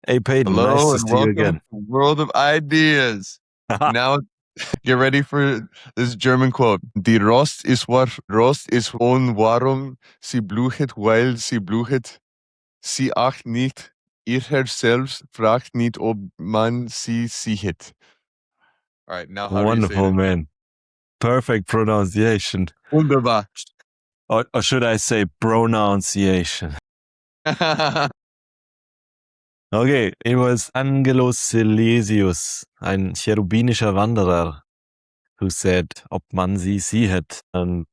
Hey, Peyton, nice Hello to and see you welcome again. to World of Ideas. Now, get ready for this German quote. Die Rost ist war Rost ist und warum sie bluchet, weil sie bluchet. Sie acht nicht ihrer selbst, fragt nicht, ob man sie sieht. All right, now how do you say it Wonderful, in German? man. Perfect pronunciation. Wunderbar. Or should I say pronunciation? Okay, it was Angelus Silesius, ein cherubinischer Wanderer, who said, ob man sie siehet. And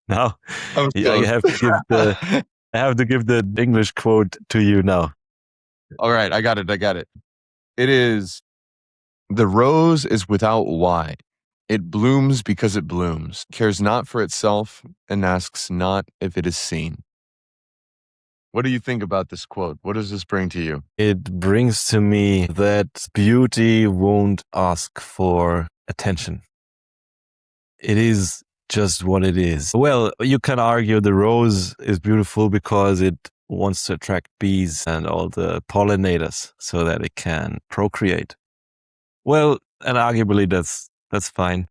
now I was I close. have to give the English quote to you now. All right, I got it. It is, the rose is without why. It blooms because it blooms, cares not for itself, and asks not if it is seen. What do you think about this quote? What does this bring to you? It brings to me that beauty won't ask for attention. It is just what it is. Well, you can argue the rose is beautiful because it wants to attract bees and all the pollinators so that it can procreate. Well, and arguably that's fine.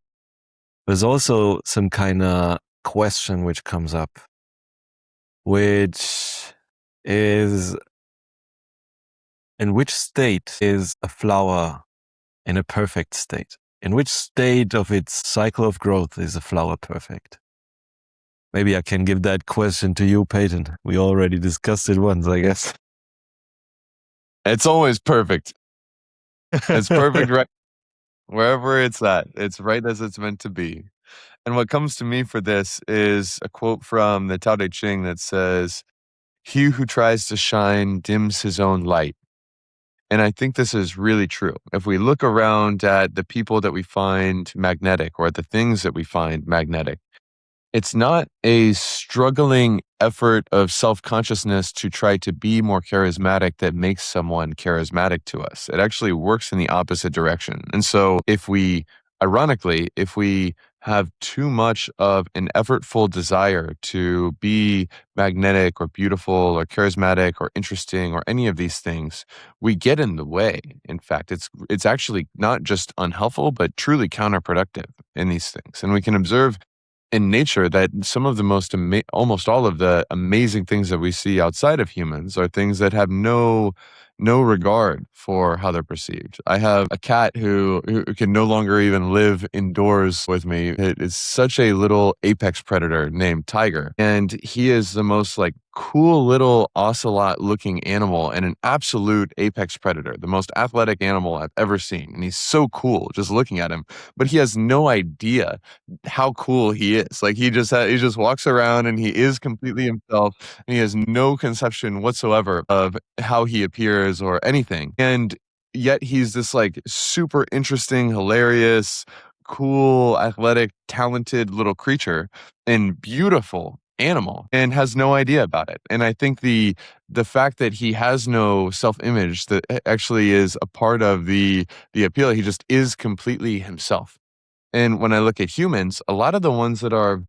There's also some kind of question which comes up, which is, in which state is a flower in a perfect state? In which state of its cycle of growth is a flower perfect? Maybe I can give that question to you, Peyton. We already discussed it once, I guess. It's always perfect. It's perfect right wherever it's at. It's right as it's meant to be. And what comes to me for this is a quote from the Tao Te Ching that says, "He who tries to shine dims his own light." And I think this is really true. If we look around at the people that we find magnetic or at the things that we find magnetic, it's not a struggling effort of self-consciousness to try to be more charismatic that makes someone charismatic to us. It actually works in the opposite direction. And so ironically, if we have too much of an effortful desire to be magnetic or beautiful or charismatic or interesting or any of these things, we get in the way. In fact, it's actually not just unhelpful, but truly counterproductive in these things. And we can observe in nature that some of the almost all of the amazing things that we see outside of humans are things that have no regard for how they're perceived. I have a cat who can no longer even live indoors with me. It is such a little apex predator named Tiger, and he is the most like cool little ocelot looking animal and an absolute apex predator, the most athletic animal I've ever seen. And he's so cool just looking at him, but he has no idea how cool he is. Like he just walks around and he is completely himself, and he has no conception whatsoever of how he appears or anything. And yet he's this like super interesting, hilarious, cool, athletic, talented little creature and beautiful animal, and has no idea about it. And I think the fact that he has no self-image that actually is a part of the appeal. He just is completely himself. And when I look at humans, a lot of the ones that are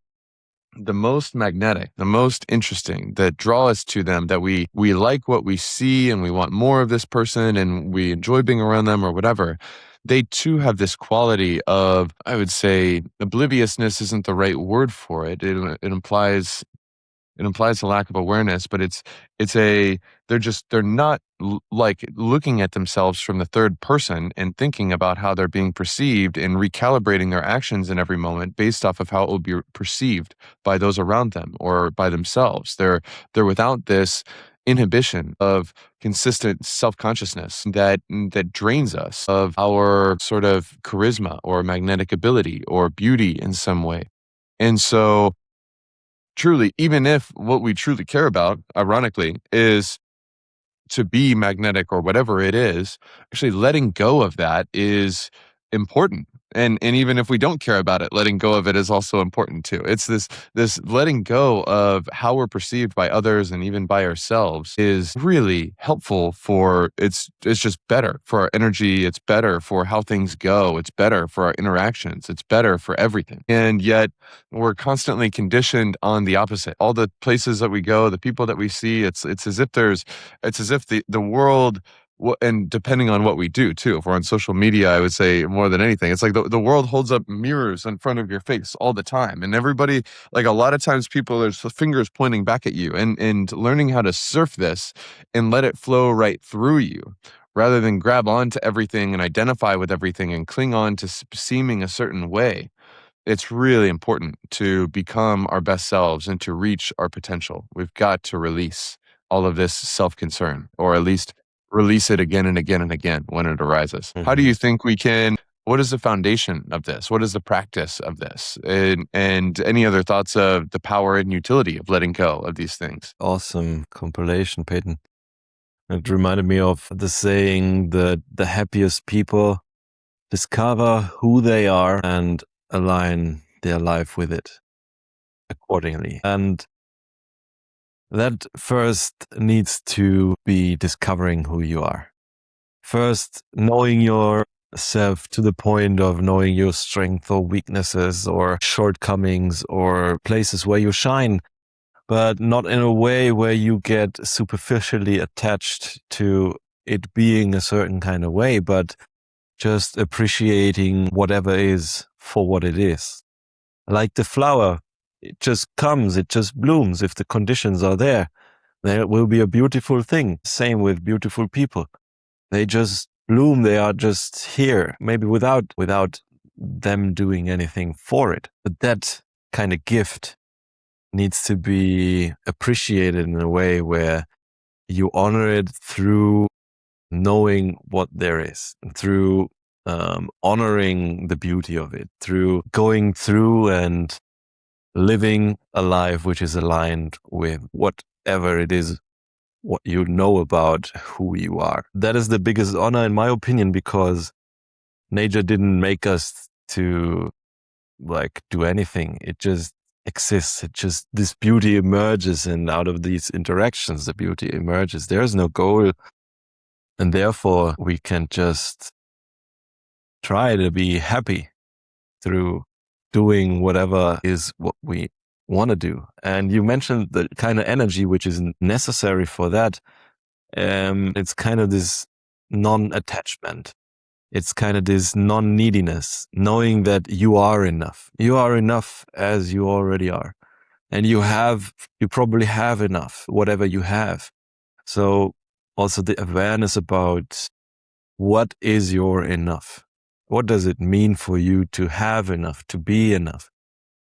the most magnetic, the most interesting, that draw us to them, that we like what we see and we want more of this person and we enjoy being around them or whatever, they too have this quality of, I would say, obliviousness isn't the right word for it. It implies a lack of awareness, but they're not like looking at themselves from the third person and thinking about how they're being perceived and recalibrating their actions in every moment based off of how it will be perceived by those around them or by themselves. They're without this inhibition of consistent self-consciousness that drains us of our sort of charisma or magnetic ability or beauty in some way. And so truly, even if what we truly care about, ironically, is to be magnetic or whatever it is, actually letting go of that is important. And even if we don't care about it, letting go of it is also important too. It's this letting go of how we're perceived by others and even by ourselves is really helpful for it's just better for our energy, it's better for how things go, it's better for our interactions, it's better for everything. And yet we're constantly conditioned on the opposite. All the places that we go, the people that we see, it's as if the world and depending on what we do too, if we're on social media, I would say more than anything, it's like the world holds up mirrors in front of your face all the time. And everybody, like a lot of times people, there's fingers pointing back at you and learning how to surf this and let it flow right through you rather than grab onto everything and identify with everything and cling on to seeming a certain way. It's really important to become our best selves and to reach our potential. We've got to release all of this self-concern, or at least release it again and again and again when it arises. How do you think we can, what is the foundation of this? What is the practice of this? And any other thoughts of the power and utility of letting go of these things? Awesome compilation, Peyton. It reminded me of the saying that the happiest people discover who they are and align their life with it accordingly. And that first needs to be discovering who you are. First, knowing yourself to the point of knowing your strengths or weaknesses or shortcomings or places where you shine, but not in a way where you get superficially attached to it being a certain kind of way, but just appreciating whatever is for what it is. Like the flower, it just comes, it just blooms. If the conditions are there will be a beautiful thing. Same with beautiful people. They just bloom, they are just here, maybe without them doing anything for it. But that kind of gift needs to be appreciated in a way where you honor it through knowing what there is, through honoring the beauty of it, through going through and living a life which is aligned with whatever it is, what you know about who you are. That is the biggest honor, in my opinion, because nature didn't make us to do anything. It just exists. This beauty emerges, and out of these interactions, the beauty emerges. There is no goal, and therefore we can just try to be happy through doing whatever is what we want to do. And you mentioned the kind of energy which is necessary for that. It's kind of this non-attachment. It's kind of this non-neediness, knowing that you are enough. You are enough as you already are. And you probably have enough, whatever you have. So also the awareness about what is your enough? What does it mean for you to have enough, to be enough?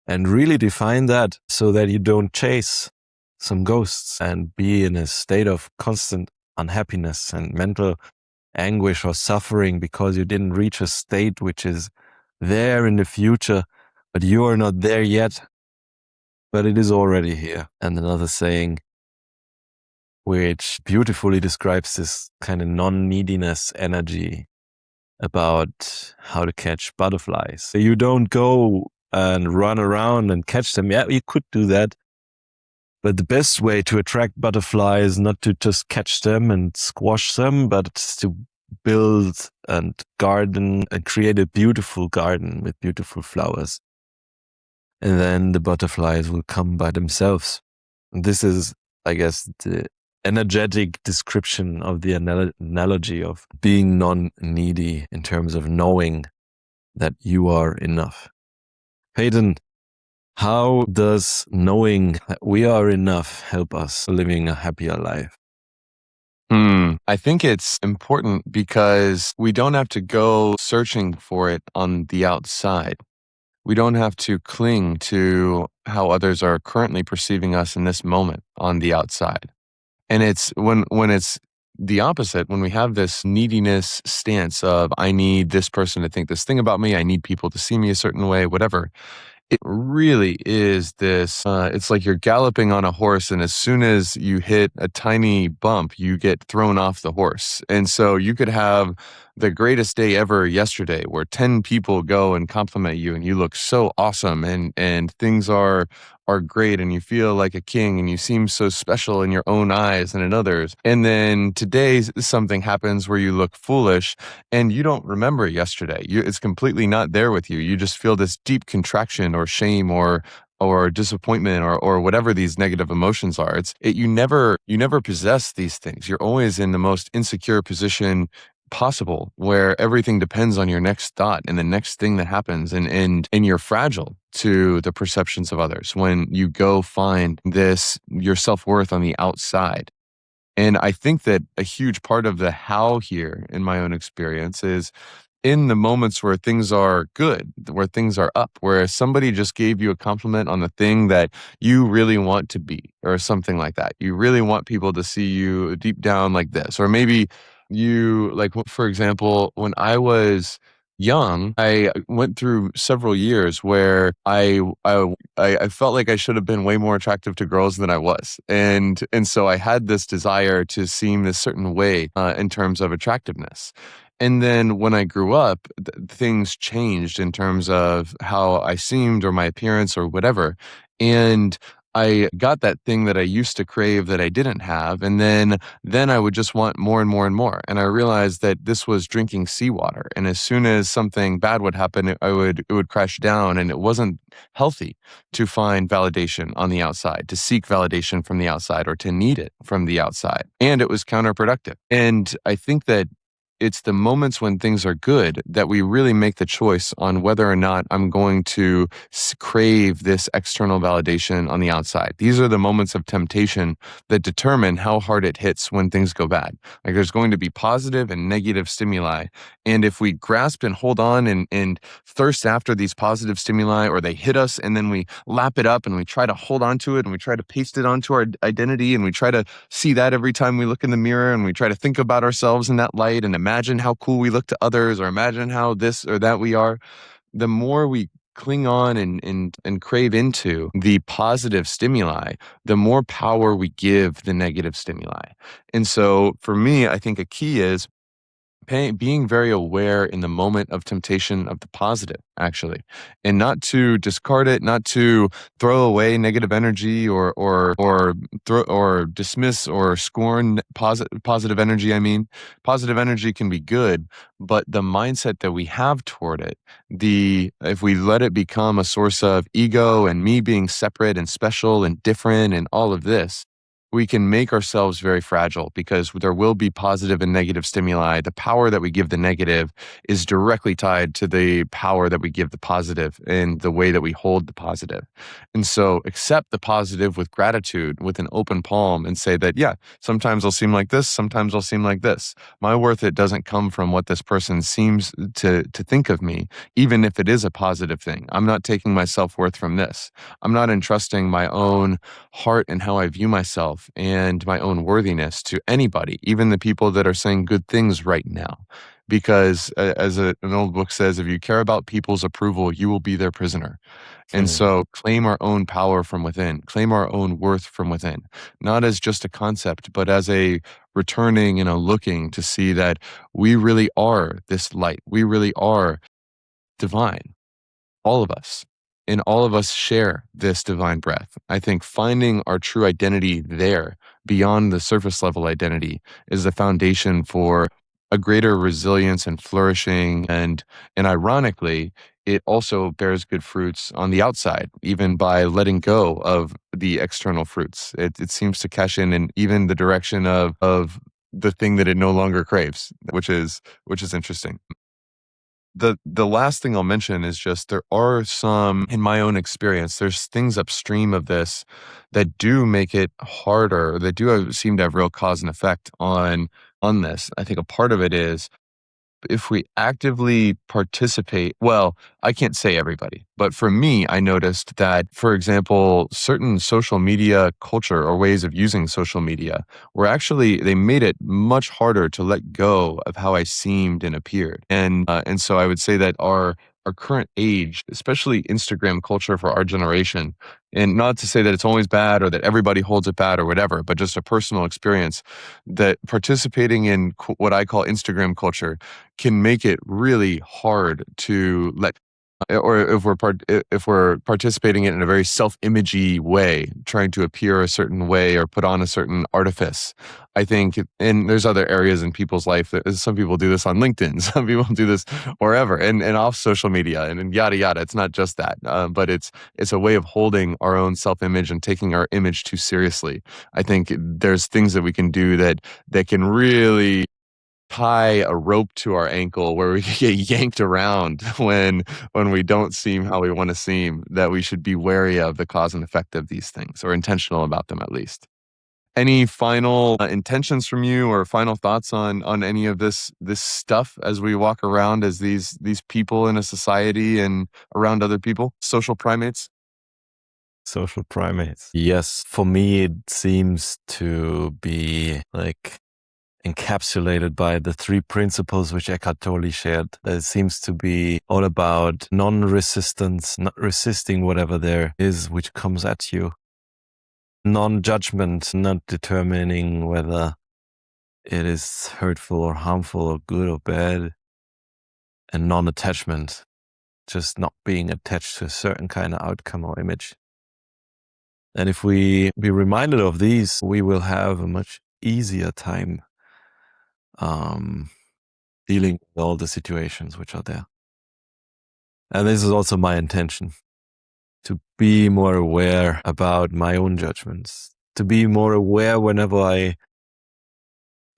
And really define that so that you don't chase some ghosts and be in a state of constant unhappiness and mental anguish or suffering because you didn't reach a state which is there in the future, but you are not there yet, but it is already here. And another saying which beautifully describes this kind of non-neediness energy about how to catch butterflies. So you don't go and run around and catch them. Yeah, you could do that. But the best way to attract butterflies is not to just catch them and squash them, but to build and garden and create a beautiful garden with beautiful flowers. And then the butterflies will come by themselves. And this is, I guess, the energetic description of the analogy of being non-needy in terms of knowing that you are enough. Peyton, how does knowing that we are enough help us living a happier life? I think it's important because we don't have to go searching for it on the outside. We don't have to cling to how others are currently perceiving us in this moment on the outside. And it's when it's the opposite, when we have this neediness stance of, I need this person to think this thing about me, I need people to see me a certain way, whatever. it really is this, it's like you're galloping on a horse, and as soon as you hit a tiny bump, you get thrown off the horse. And so you could have the greatest day ever yesterday where 10 people go and compliment you and you look so awesome, and things are great, and you feel like a king, and you seem so special in your own eyes and in others. And then today something happens where you look foolish and you don't remember yesterday. It's completely not there with you. You just feel this deep contraction or shame or disappointment or whatever these negative emotions are. You never possess these things. You're always in the most insecure position possible, where everything depends on your next thought and the next thing that happens, and you're fragile to the perceptions of others when you go find this your self-worth on the outside. And I think that a huge part of the how here in my own experience is in the moments where things are good, where things are up, where somebody just gave you a compliment on the thing that you really want to be, or something like that. You really want people to see you deep down like this. Or maybe you, like, for example, when I was young, I went through several years where I felt like I should have been way more attractive to girls than I was. And so I had this desire to seem this certain way in terms of attractiveness. And then when I grew up, things changed in terms of how I seemed or my appearance or whatever. And I got that thing that I used to crave that I didn't have. And then I would just want more and more and more. And I realized that this was drinking seawater. And as soon as something bad would happen, it would crash down. And it wasn't healthy to find validation on the outside, to seek validation from the outside, or to need it from the outside. And it was counterproductive. And I think that it's the moments when things are good that we really make the choice on whether or not I'm going to crave this external validation on the outside. These are the moments of temptation that determine how hard it hits when things go bad. Like, there's going to be positive and negative stimuli. And if we grasp and hold on and thirst after these positive stimuli, or they hit us and then we lap it up and we try to hold on to it and we try to paste it onto our identity, and we try to see that every time we look in the mirror, and we try to think about ourselves in that light and imagine how cool we look to others, or imagine how this or that we are, the more we cling on and crave into the positive stimuli, the more power we give the negative stimuli. And so for me, I think a key is being very aware in the moment of temptation of the positive, actually, and not to discard it, not to throw away negative energy, or dismiss or scorn positive energy. I mean, positive energy can be good, but the mindset that we have toward it, if we let it become a source of ego and me being separate and special and different and all of this, we can make ourselves very fragile, because there will be positive and negative stimuli. The power that we give the negative is directly tied to the power that we give the positive and the way that we hold the positive. And so accept the positive with gratitude, with an open palm, and say that, yeah, sometimes I'll seem like this, sometimes I'll seem like this. My worth, it doesn't come from what this person seems to think of me, even if it is a positive thing. I'm not taking my self-worth from this. I'm not entrusting my own heart and how I view myself and my own worthiness to anybody, even the people that are saying good things right now. Because as an old book says, if you care about people's approval, you will be their prisoner. And so claim our own power from within, claim our own worth from within, not as just a concept, but as a returning and a looking to see that we really are this light. We really are divine, all of us. And all of us share this divine breath. I think finding our true identity there, beyond the surface level identity, is the foundation for a greater resilience and flourishing. And ironically, it also bears good fruits on the outside, even by letting go of the external fruits. It seems to cash in even the direction of the thing that it no longer craves, which is interesting. The last thing I'll mention is just, there are some, in my own experience, there's things upstream of this that do make it harder, that seem to have real cause and effect on this. I think a part of it is, if we actively participate, well, I can't say everybody, but for me, I noticed that, for example, certain social media culture or ways of using social media they made it much harder to let go of how I seemed and appeared. And so I would say that our our current age, especially Instagram culture for our generation, and not to say that it's always bad or that everybody holds it bad or whatever, but just a personal experience that participating in what I call Instagram culture can make it really hard to let or if we're participating in a very self-imagey way, trying to appear a certain way or put on a certain artifice. I think, and there's other areas in people's life that some people do this on LinkedIn, some people do this wherever, and off social media, and yada yada. It's not just that, but it's a way of holding our own self-image and taking our image too seriously. I think there's things that we can do that can really tie a rope to our ankle where we get yanked around when we don't seem how we want to seem, that we should be wary of the cause and effect of these things, or intentional about them at least. Any final intentions from you, or final thoughts on any of this stuff as we walk around as these people in a society and around other people, social primates? Social primates. Yes, for me it seems to be like encapsulated by the three principles which Eckhart Tolle shared. It seems to be all about non-resistance, not resisting whatever there is which comes at you. Non-judgment, not determining whether it is hurtful or harmful or good or bad. And non-attachment, just not being attached to a certain kind of outcome or image. And if we be reminded of these, we will have a much easier time dealing with all the situations which are there. And this is also my intention, to be more aware about my own judgments, to be more aware whenever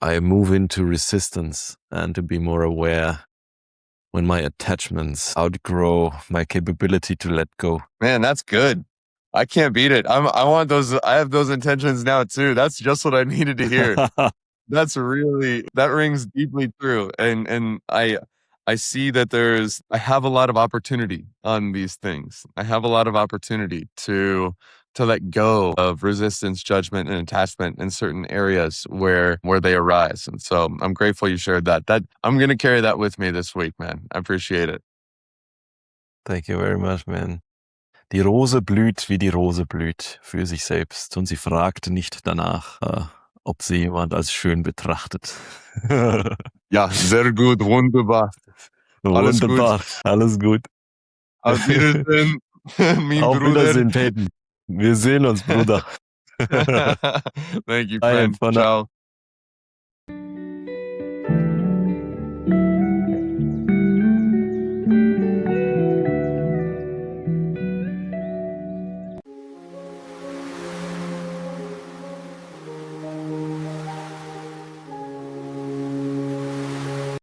I move into resistance, and to be more aware when my attachments outgrow my capability to let go. Man, that's good. I can't beat it. I want those. I have those intentions now too. That's just what I needed to hear. That rings deeply true. And I see that I have a lot of opportunity on these things. I have a lot of opportunity to let go of resistance, judgment, and attachment in certain areas where they arise. And so I'm grateful you shared that. I'm going to carry that with me this week, man. I appreciate it. Thank you very much, man. Die Rose blüht, wie die Rose blüht, für sich selbst, und sie fragt nicht danach, ob sie jemand als schön betrachtet. Ja, sehr gut, wunderbar. Alles Wunderbar, gut. alles gut. Auf Wiedersehen, mein Auf Bruder. Wiedersehen, Peyton. Wir sehen uns, Bruder. Thank you, Bye, friend. for now. Ciao.